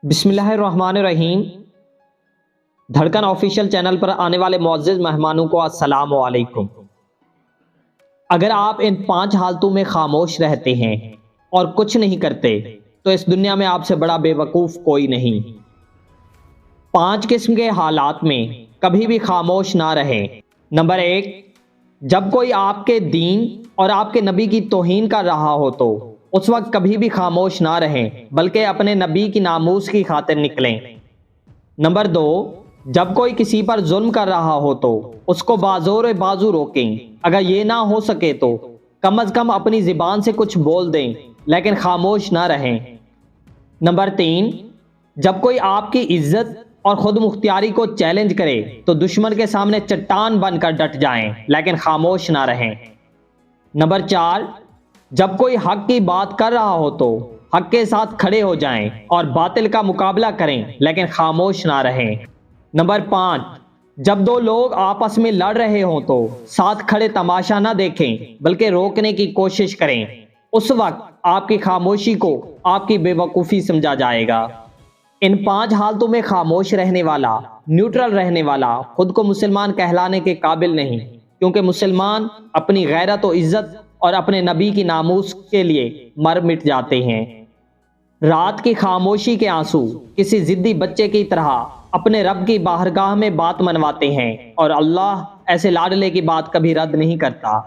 بسم اللہ الرحمن الرحیم۔ دھڑکن آفیشیل چینل پر آنے والے معزز مہمانوں کو السلام علیکم۔ اگر آپ ان 5 حالتوں میں خاموش رہتے ہیں اور کچھ نہیں کرتے تو اس دنیا میں آپ سے بڑا بے وقوف کوئی نہیں۔ 5 قسم کے حالات میں کبھی بھی خاموش نہ رہیں۔ نمبر 1، جب کوئی آپ کے دین اور آپ کے نبی کی توہین کر رہا ہو تو اس وقت کبھی بھی خاموش نہ رہیں بلکہ اپنے نبی کی ناموس کی خاطر نکلیں۔ نمبر 2، جب کوئی کسی پر ظلم کر رہا ہو تو اس کو بازور بازو روکیں، اگر یہ نہ ہو سکے تو کم از کم اپنی زبان سے کچھ بول دیں لیکن خاموش نہ رہیں۔ نمبر 3، جب کوئی آپ کی عزت اور خود مختاری کو چیلنج کرے تو دشمن کے سامنے چٹان بن کر ڈٹ جائیں لیکن خاموش نہ رہیں۔ نمبر 4، جب کوئی حق کی بات کر رہا ہو تو حق کے ساتھ کھڑے ہو جائیں اور باطل کا مقابلہ کریں لیکن خاموش نہ رہیں۔ نمبر 5، جب 2 لوگ آپس میں لڑ رہے ہوں تو ساتھ کھڑے تماشا نہ دیکھیں بلکہ روکنے کی کوشش کریں، اس وقت آپ کی خاموشی کو آپ کی بے وقوفی سمجھا جائے گا۔ ان 5 حالتوں میں خاموش رہنے والا، نیوٹرل رہنے والا خود کو مسلمان کہلانے کے قابل نہیں، کیونکہ مسلمان اپنی غیرت و عزت اور اپنے نبی کی ناموس کے لیے مر مٹ جاتے ہیں۔ رات کی خاموشی کے آنسو کسی ضدی بچے کی طرح اپنے رب کی بارگاہ میں بات منواتے ہیں اور اللہ ایسے لاڈلے کی بات کبھی رد نہیں کرتا۔